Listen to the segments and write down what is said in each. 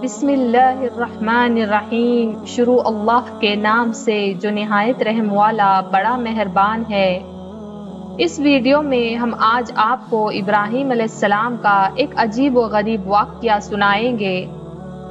بسم اللہ الرحمن الرحیم۔ شروع اللہ کے نام سے جو نہایت رحم والا بڑا مہربان ہے۔ اس ویڈیو میں ہم آج آپ کو ابراہیم علیہ السلام کا ایک عجیب و غریب واقعہ سنائیں گے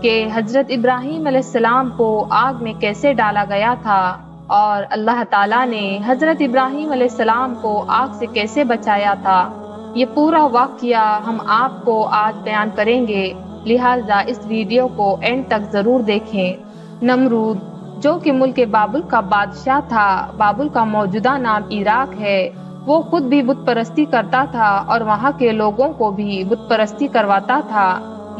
کہ حضرت ابراہیم علیہ السلام کو آگ میں کیسے ڈالا گیا تھا اور اللہ تعالیٰ نے حضرت ابراہیم علیہ السلام کو آگ سے کیسے بچایا تھا۔ یہ پورا واقعہ ہم آپ کو آج بیان کریں گے، لہٰذا اس ویڈیو کو اینڈ تک ضرور دیکھیں۔ نمرود جو کہ ملک بابل کا بادشاہ تھا، بابل کا موجودہ نام عراق ہے، وہ خود بھی بت پرستی کرتا تھا اور وہاں کے لوگوں کو بھی بت پرستی کرواتا تھا،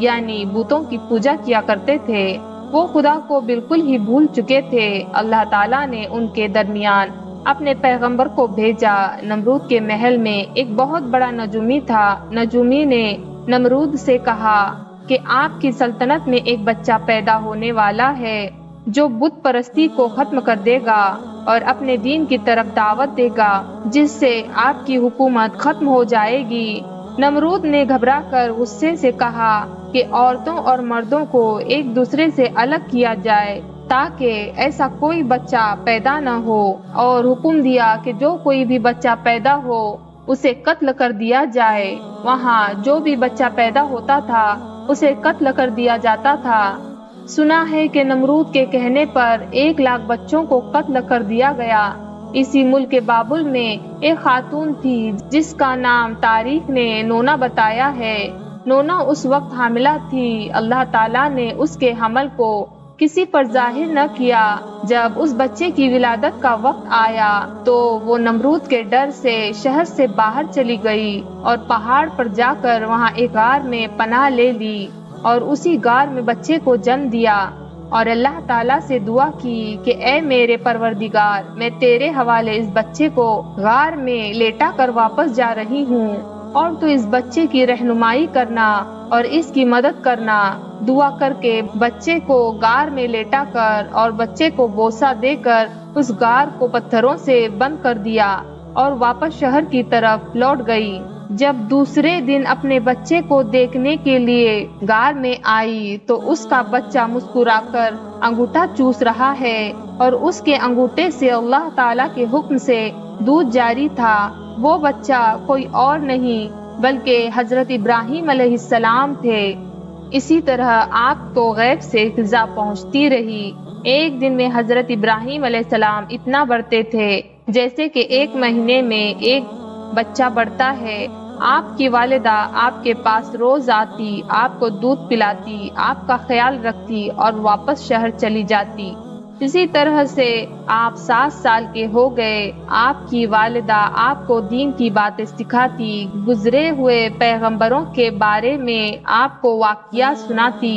یعنی بتوں کی پوجا کیا کرتے تھے۔ وہ خدا کو بالکل ہی بھول چکے تھے۔ اللہ تعالیٰ نے ان کے درمیان اپنے پیغمبر کو بھیجا۔ نمرود کے محل میں ایک بہت بڑا نجومی تھا۔ نجومی نے نمرود سے کہا کہ آپ کی سلطنت میں ایک بچہ پیدا ہونے والا ہے جو بت پرستی کو ختم کر دے گا اور اپنے دین کی طرف دعوت دے گا، جس سے آپ کی حکومت ختم ہو جائے گی۔ نمرود نے گھبرا کر غصے سے کہا کہ عورتوں اور مردوں کو ایک دوسرے سے الگ کیا جائے تاکہ ایسا کوئی بچہ پیدا نہ ہو، اور حکم دیا کہ جو کوئی بھی بچہ پیدا ہو اسے قتل کر دیا جائے۔ وہاں جو بھی بچہ پیدا ہوتا تھا اسے قتل کر دیا جاتا تھا۔ سنا ہے کہ نمرود کے کہنے پر 1,00,000 بچوں کو قتل کر دیا گیا۔ اسی ملک بابل میں ایک خاتون تھی جس کا نام تاریخ نے نونا بتایا ہے۔ نونا اس وقت حاملہ تھی۔ اللہ تعالیٰ نے اس کے حمل کو کسی پر ظاہر نہ کیا۔ جب اس بچے کی ولادت کا وقت آیا تو وہ نمرود کے ڈر سے شہر سے باہر چلی گئی اور پہاڑ پر جا کر وہاں ایک غار میں پناہ لے لی اور اسی غار میں بچے کو جنم دیا، اور اللہ تعالیٰ سے دعا کی کہ اے میرے پروردگار، میں تیرے حوالے اس بچے کو غار میں لیٹا کر واپس جا رہی ہوں، اور تو اس بچے کی رہنمائی کرنا اور اس کی مدد کرنا۔ دعا کر کے بچے کو غار میں لیٹا کر اور بچے کو بوسہ دے کر اس غار کو پتھروں سے بند کر دیا اور واپس شہر کی طرف لوٹ گئی۔ جب دوسرے دن اپنے بچے کو دیکھنے کے لیے غار میں آئی تو اس کا بچہ مسکرا کر انگوٹھا چوس رہا ہے اور اس کے انگوٹھے سے اللہ تعالیٰ کے حکم سے دودھ جاری تھا۔ وہ بچہ کوئی اور نہیں بلکہ حضرت ابراہیم علیہ السلام تھے۔ اسی طرح آپ کو غیب سے فضا پہنچتی رہی۔ ایک دن میں حضرت ابراہیم علیہ السلام اتنا بڑھتے تھے جیسے کہ 1 مہینے میں ایک بچہ بڑھتا ہے۔ آپ کی والدہ آپ کے پاس روز آتی، آپ کو دودھ پلاتی، آپ کا خیال رکھتی اور واپس شہر چلی جاتی۔ اسی طرح سے آپ 7 سال کے ہو گئے۔ آپ کی والدہ آپ کو دین کی باتیں سکھاتی، گزرے ہوئے پیغمبروں کے بارے میں آپ کو واقعات سناتی۔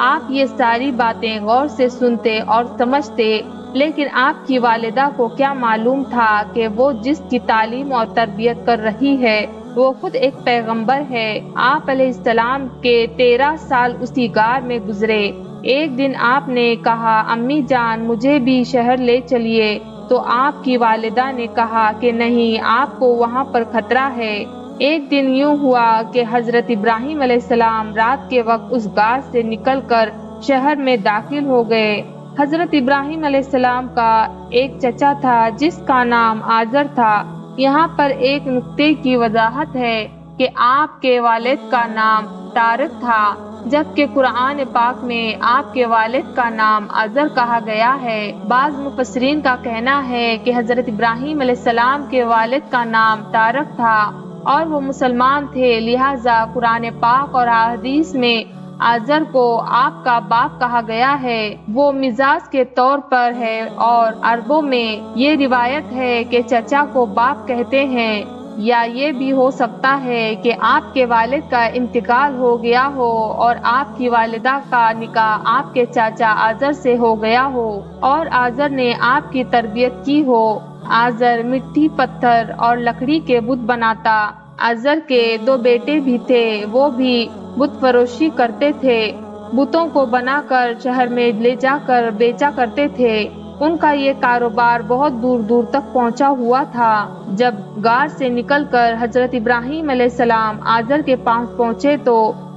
آپ یہ ساری باتیں غور سے سنتے اور سمجھتے، لیکن آپ کی والدہ کو کیا معلوم تھا کہ وہ جس کی تعلیم اور تربیت کر رہی ہے وہ خود ایک پیغمبر ہے۔ آپ علیہ السلام کے 13 سال اسی غار میں گزرے۔ ایک دن آپ نے کہا، امی جان مجھے بھی شہر لے چلیے، تو آپ کی والدہ نے کہا کہ نہیں، آپ کو وہاں پر خطرہ ہے۔ ایک دن یوں ہوا کہ حضرت ابراہیم علیہ السلام رات کے وقت اس غار سے نکل کر شہر میں داخل ہو گئے۔ حضرت ابراہیم علیہ السلام کا ایک چچا تھا جس کا نام آزر تھا۔ یہاں پر ایک نکتے کی وضاحت ہے کہ آپ کے والد کا نام طارق تھا، جبکہ قرآن پاک میں آپ کے والد کا نام آزر کہا گیا ہے۔ بعض مفسرین کا کہنا ہے کہ حضرت ابراہیم علیہ السلام کے والد کا نام طارق تھا اور وہ مسلمان تھے، لہٰذا قرآن پاک اور احادیث میں آزر کو آپ کا باپ کہا گیا ہے۔ وہ مزاج کے طور پر ہے اور عربوں میں یہ روایت ہے کہ چچا کو باپ کہتے ہیں، یا یہ بھی ہو سکتا ہے کہ آپ کے والد کا انتقال ہو گیا ہو اور آپ کی والدہ کا نکاح آپ کے چاچا آزر سے ہو گیا ہو اور آزر نے آپ کی تربیت کی ہو۔ آزر مٹی، پتھر اور لکڑی کے بت بناتا۔ آزر کے 2 بیٹے بھی تھے، وہ بھی بت فروشی کرتے تھے، بتوں کو بنا کر شہر میں لے جا کر بیچا کرتے تھے۔ ان کا یہ کاروبار بہت دور دور تک پہنچا ہوا تھا۔ جب غار سے نکل کر حضرت ابراہیم علیہ السلام آزر کے پاس پہنچے تو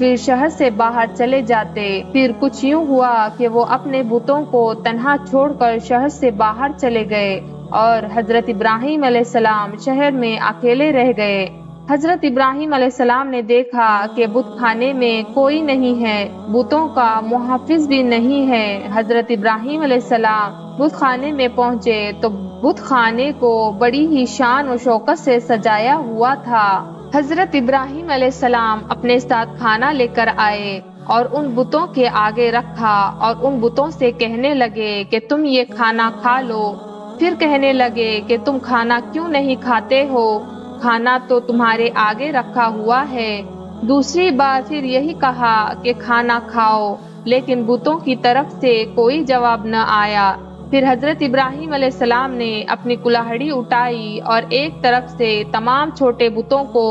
پھر شہر سے باہر چلے جاتے۔ پھر کچھ یوں ہوا کہ وہ اپنے بتوں کو تنہا چھوڑ کر شہر سے باہر چلے گئے اور حضرت ابراہیم علیہ السلام شہر میں اکیلے رہ گئے۔ حضرت ابراہیم علیہ السلام نے دیکھا کہ بت خانے میں کوئی نہیں ہے، بتوں کا محافظ بھی نہیں ہے۔ حضرت ابراہیم علیہ السلام بت خانے میں پہنچے تو بت خانے کو بڑی ہی شان و شوکت سے سجایا ہوا تھا۔ حضرت ابراہیم علیہ السلام اپنے ساتھ کھانا لے کر آئے اور ان بتوں کے آگے رکھا اور ان بتوں سے کہنے لگے کہ تم یہ کھانا کھا لو۔ پھر کہنے لگے کہ تم کھانا کیوں نہیں کھاتے ہو؟ کھانا تو تمہارے آگے رکھا ہوا ہے۔ دوسری بار پھر یہی کہا کہ کھانا کھاؤ، لیکن بتوں کی طرف سے کوئی جواب نہ آیا۔ پھر حضرت ابراہیم علیہ السلام نے اپنی کلاہڑی اٹھائی اور ایک طرف سے تمام چھوٹے بتوں کو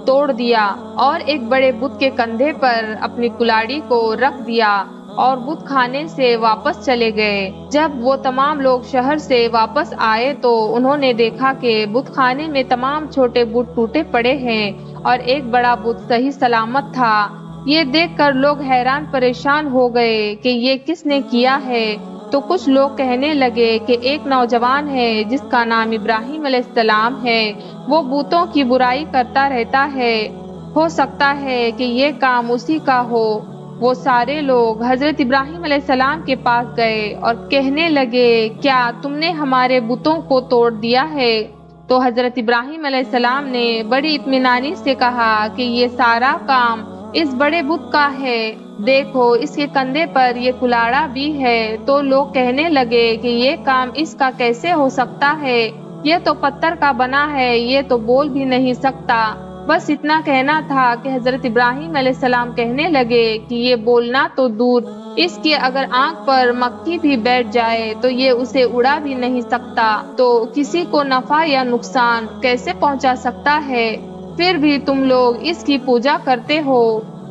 توڑ دیا اور ایک بڑے بت کے کندھے پر اپنی کلاڑی کو رکھ دیا اور بت خانے سے واپس چلے گئے۔ جب وہ تمام لوگ شہر سے واپس آئے تو انہوں نے دیکھا کہ بت خانے میں تمام چھوٹے بت ٹوٹے پڑے ہیں اور ایک بڑا بت صحیح سلامت تھا۔ یہ دیکھ کر لوگ حیران پریشان ہو گئے کہ یہ کس نے کیا ہے۔ تو کچھ لوگ کہنے لگے کہ ایک نوجوان ہے جس کا نام ابراہیم علیہ السلام ہے، وہ بتوں کی برائی کرتا رہتا ہے، ہو سکتا ہے کہ یہ کام اسی کا ہو۔ وہ سارے لوگ حضرت ابراہیم علیہ السلام کے پاس گئے اور کہنے لگے کیا تم نے ہمارے بتوں کو توڑ دیا ہے؟ تو حضرت ابراہیم علیہ السلام نے بڑی اطمینانی سے کہا کہ یہ سارا کام اس بڑے بت کا ہے، دیکھو اس کے کندھے پر یہ کلاڑا بھی ہے۔ تو لوگ کہنے لگے کہ یہ کام اس کا کیسے ہو سکتا ہے؟ یہ تو پتھر کا بنا ہے، یہ تو بول بھی نہیں سکتا۔ بس اتنا کہنا تھا کہ حضرت ابراہیم علیہ السلام کہنے لگے کہ یہ بولنا تو دور، اس کی اگر آنکھ پر مکھی بھی بیٹھ جائے تو یہ اسے اڑا بھی نہیں سکتا، تو کسی کو نفع یا نقصان کیسے پہنچا سکتا ہے؟ پھر بھی تم لوگ اس کی پوجا کرتے ہو،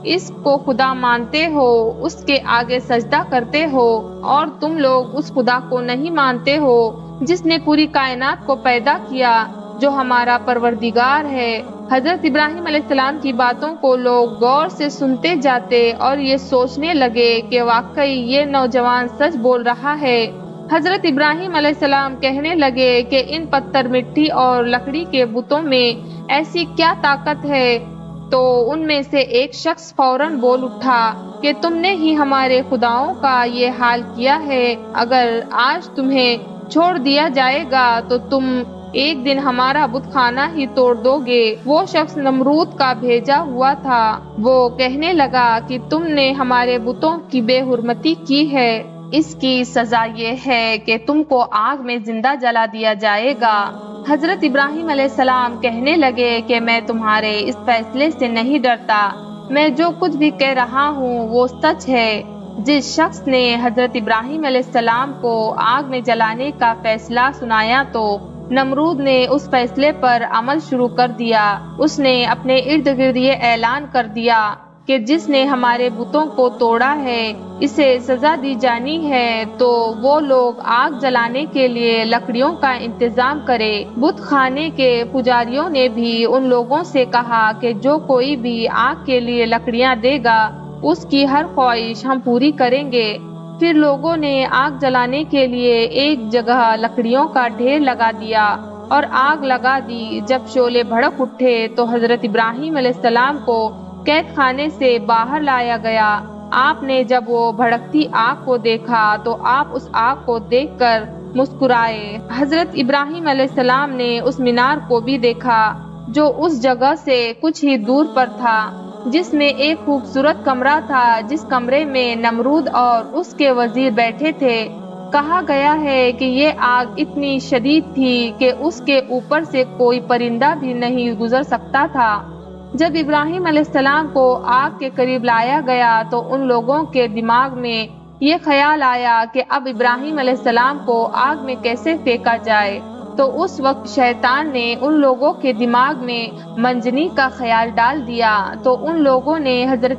اس کو خدا مانتے ہو، اس کے آگے سجدہ کرتے ہو، اور تم لوگ اس خدا کو نہیں مانتے ہو جس نے پوری کائنات کو پیدا کیا، جو ہمارا پروردگار ہے۔ حضرت ابراہیم علیہ السلام کی باتوں کو لوگ غور سے سنتے جاتے اور یہ سوچنے لگے کہ واقعی یہ نوجوان سچ بول رہا ہے۔ حضرت ابراہیم علیہ السلام کہنے لگے کہ ان پتھر مٹی اور لکڑی کے بتوں میں ایسی کیا طاقت ہے؟ تو ان میں سے ایک شخص فوراً بول اٹھا کہ تم نے ہی ہمارے خداؤں کا یہ حال کیا ہے۔ اگر آج تمہیں چھوڑ دیا جائے گا تو تم ایک دن ہمارا بت خانہ ہی توڑ دو گے۔ وہ شخص نمرود کا بھیجا ہوا تھا۔ وہ کہنے لگا کہ تم نے ہمارے بتوں کی بے حرمتی کی ہے، اس کی سزا یہ ہے کہ تم کو آگ میں زندہ جلا دیا جائے گا۔ حضرت ابراہیم علیہ السلام کہنے لگے کہ میں تمہارے اس فیصلے سے نہیں ڈرتا، میں جو کچھ بھی کہہ رہا ہوں وہ سچ ہے۔ جس شخص نے حضرت ابراہیم علیہ السلام کو آگ میں جلانے کا فیصلہ سنایا تو نمرود نے اس فیصلے پر عمل شروع کر دیا۔ اس نے اپنے ارد گرد یہ اعلان کر دیا کہ جس نے ہمارے بتوں کو توڑا ہے اسے سزا دی جانی ہے، تو وہ لوگ آگ جلانے کے لیے لکڑیوں کا انتظام کرے۔ بت خانے کے پجاریوں نے بھی ان لوگوں سے کہا کہ جو کوئی بھی آگ کے لیے لکڑیاں دے گا اس کی ہر خواہش ہم پوری کریں گے۔ پھر لوگوں نے آگ جلانے کے لیے ایک جگہ لکڑیوں کا ڈھیر لگا دیا اور آگ لگا دی۔ جب شعلے بھڑک اٹھے تو حضرت ابراہیم علیہ السلام کو قید خانے سے باہر لایا گیا۔ آپ نے جب وہ بھڑکتی آگ کو دیکھا تو آپ اس آگ کو دیکھ کر مسکرائے۔ حضرت ابراہیم علیہ السلام نے اس مینار کو بھی دیکھا جو اس جگہ سے کچھ ہی دور پر تھا، جس میں ایک خوبصورت کمرہ تھا، جس کمرے میں نمرود اور اس کے وزیر بیٹھے تھے۔ کہا گیا ہے کہ یہ آگ اتنی شدید تھی کہ اس کے اوپر سے کوئی پرندہ بھی نہیں گزر سکتا تھا۔ جب ابراہیم علیہ السلام کو آگ کے قریب لایا گیا تو ان لوگوں کے دماغ میں یہ خیال آیا کہ اب ابراہیم علیہ السلام کو آگ میں کیسے پھینکا جائے۔ تو اس وقت شیطان نے ان لوگوں کے دماغ میں منجنی کا خیال ڈال دیا، تو ان لوگوں نے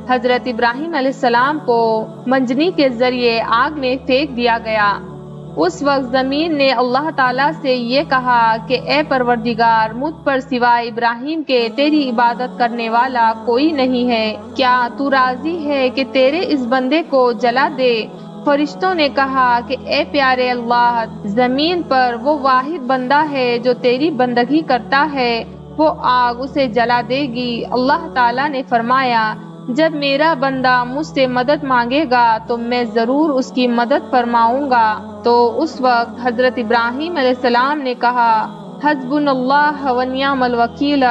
حضرت ابراہیم علیہ السلام کو منجنی کے ذریعے آگ میں پھینک دیا گیا۔ اس وقت زمین نے اللہ تعالیٰ سے یہ کہا کہ اے پروردگار، مجھ پر سوائے ابراہیم کے تیری عبادت کرنے والا کوئی نہیں ہے، کیا تو راضی ہے کہ تیرے اس بندے کو جلا دے؟ فرشتوں نے کہا کہ اے پیارے اللہ، زمین پر وہ واحد بندہ ہے جو تیری بندگی کرتا ہے، وہ آگ اسے جلا دے گی۔ اللہ تعالیٰ نے فرمایا، جب میرا بندہ مجھ سے مدد مانگے گا تو میں ضرور اس کی مدد فرماؤں گا۔ تو اس وقت حضرت ابراہیم علیہ السلام نے کہا، حسبنا اللہ و نعم الوکیل۔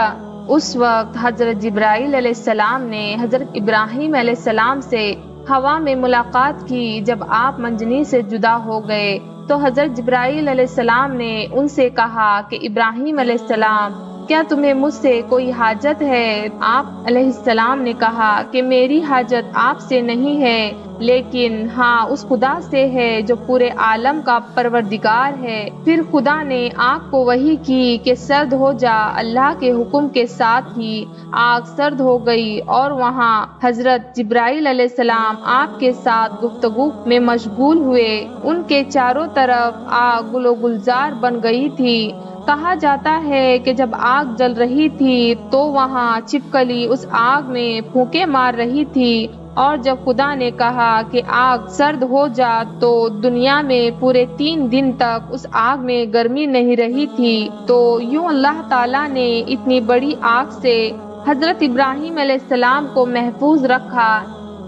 اس وقت حضرت جبرائیل علیہ السلام نے حضرت ابراہیم علیہ السلام سے ہوا میں ملاقات کی۔ جب آپ منجنی سے جدا ہو گئے تو حضرت جبرائیل علیہ السلام نے ان سے کہا کہ ابراہیم علیہ السلام، کیا تمہیں مجھ سے کوئی حاجت ہے؟ آپ علیہ السلام نے کہا کہ میری حاجت آپ سے نہیں ہے، لیکن ہاں اس خدا سے ہے جو پورے عالم کا پروردگار ہے۔ پھر خدا نے آگ کو وحی کی کہ سرد ہو جا۔ اللہ کے حکم کے ساتھ ہی آگ سرد ہو گئی اور وہاں حضرت جبرائیل علیہ السلام آپ کے ساتھ گفتگو میں مشغول ہوئے۔ ان کے چاروں طرف آگ گل و گلزار بن گئی تھی۔ کہا جاتا ہے کہ جب آگ جل رہی تھی تو وہاں چھپکلی اس آگ میں پھونکے مار رہی تھی، اور جب خدا نے کہا کہ آگ سرد ہو جا تو دنیا میں پورے 3 دن تک اس آگ میں گرمی نہیں رہی تھی۔ تو یوں اللہ تعالیٰ نے اتنی بڑی آگ سے حضرت ابراہیم علیہ السلام کو محفوظ رکھا۔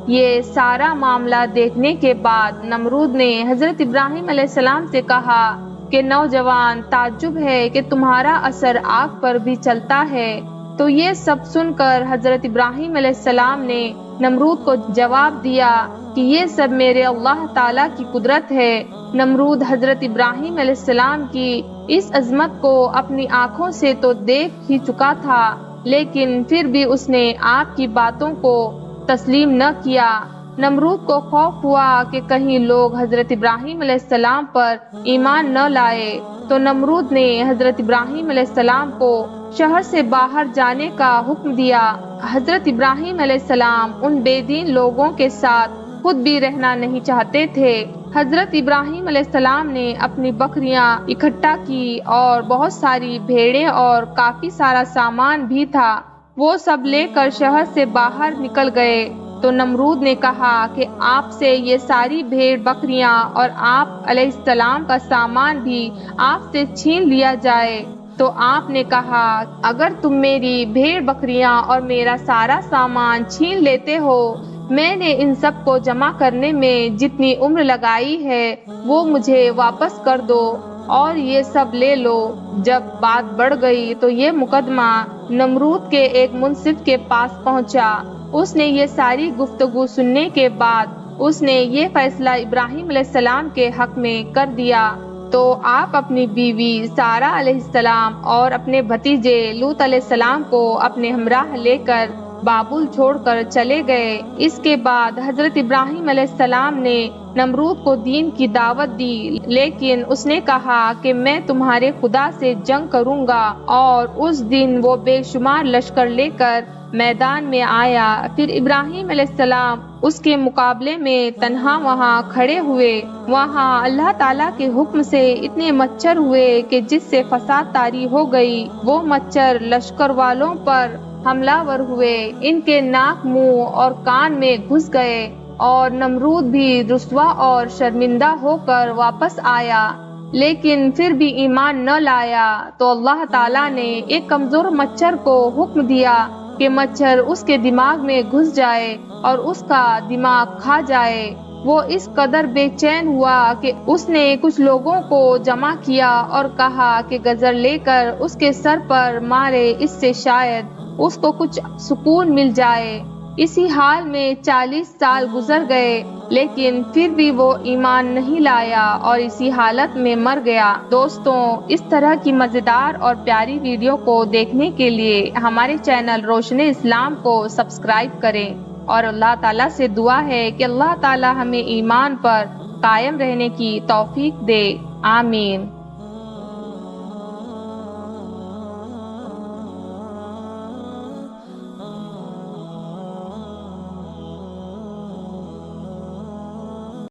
یہ سارا معاملہ دیکھنے کے بعد نمرود نے حضرت ابراہیم علیہ السلام سے کہا کہ نوجوان، تعجب ہے کہ تمہارا اثر آگ پر بھی چلتا ہے۔ تو یہ سب سن کر حضرت ابراہیم علیہ السلام نے نمرود کو جواب دیا کہ یہ سب میرے اللہ تعالیٰ کی قدرت ہے۔ نمرود حضرت ابراہیم علیہ السلام کی اس عظمت کو اپنی آنکھوں سے تو دیکھ ہی چکا تھا، لیکن پھر بھی اس نے آپ کی باتوں کو تسلیم نہ کیا۔ نمرود کو خوف ہوا کہ کہیں لوگ حضرت ابراہیم علیہ السلام پر ایمان نہ لائے، تو نمرود نے حضرت ابراہیم علیہ السلام کو شہر سے باہر جانے کا حکم دیا۔ حضرت ابراہیم علیہ السلام ان بے دین لوگوں کے ساتھ خود بھی رہنا نہیں چاہتے تھے۔ حضرت ابراہیم علیہ السلام نے اپنی بکریاں اکٹھا کی اور بہت ساری بھیڑیں اور کافی سارا سامان بھی تھا، وہ سب لے کر شہر سے باہر نکل گئے۔ تو نمرود نے کہا کہ آپ سے یہ ساری بھیڑ بکریاں اور آپ علیہ السلام کا سامان بھی آپ سے چھین لیا جائے۔ تو آپ نے کہا، اگر تم میری بھیڑ بکریاں اور میرا سارا سامان چھین لیتے ہو، میں نے ان سب کو جمع کرنے میں جتنی عمر لگائی ہے وہ مجھے واپس کر دو اور یہ سب لے لو۔ جب بات بڑھ گئی تو یہ مقدمہ نمرود کے ایک منصف کے پاس پہنچا۔ اس نے یہ ساری گفتگو سننے کے بعد اس نے یہ فیصلہ ابراہیم علیہ السلام کے حق میں کر دیا۔ تو آپ اپنی بیوی سارہ علیہ السلام اور اپنے بھتیجے لوط علیہ السلام کو اپنے ہمراہ لے کر بابل چھوڑ کر چلے گئے۔ اس کے بعد حضرت ابراہیم علیہ السلام نے نمرود کو دین کی دعوت دی، لیکن اس نے کہا کہ میں تمہارے خدا سے جنگ کروں گا، اور اس دن وہ بے شمار لشکر لے کر میدان میں آیا۔ پھر ابراہیم علیہ السلام اس کے مقابلے میں تنہا وہاں کھڑے ہوئے۔ وہاں اللہ تعالیٰ کے حکم سے اتنے مچھر ہوئے کہ جس سے فساد طاری ہو گئی۔ وہ مچھر لشکر والوں پر حملہ ور ہوئے، ان کے ناک، منہ اور کان میں گھس گئے، اور نمرود بھی رسوا اور شرمندہ ہو کر واپس آیا، لیکن پھر بھی ایمان نہ لایا۔ تو اللہ تعالیٰ نے ایک کمزور مچھر کو حکم دیا کہ مچھر اس کے دماغ میں گھس جائے اور اس کا دماغ کھا جائے۔ وہ اس قدر بے چین ہوا کہ اس نے کچھ لوگوں کو جمع کیا اور کہا کہ گزر لے کر اس کے سر پر مارے، اس سے شاید اس کو کچھ سکون مل جائے۔ اسی حال میں 40 سال گزر گئے، لیکن پھر بھی وہ ایمان نہیں لایا اور اسی حالت میں مر گیا۔ دوستوں، اس طرح کی مزیدار اور پیاری ویڈیو کو دیکھنے کے لیے ہمارے چینل روشن اسلام کو سبسکرائب کریں، اور اللہ تعالیٰ سے دعا ہے کہ اللہ تعالیٰ ہمیں ایمان پر قائم رہنے کی توفیق دے۔ آمین۔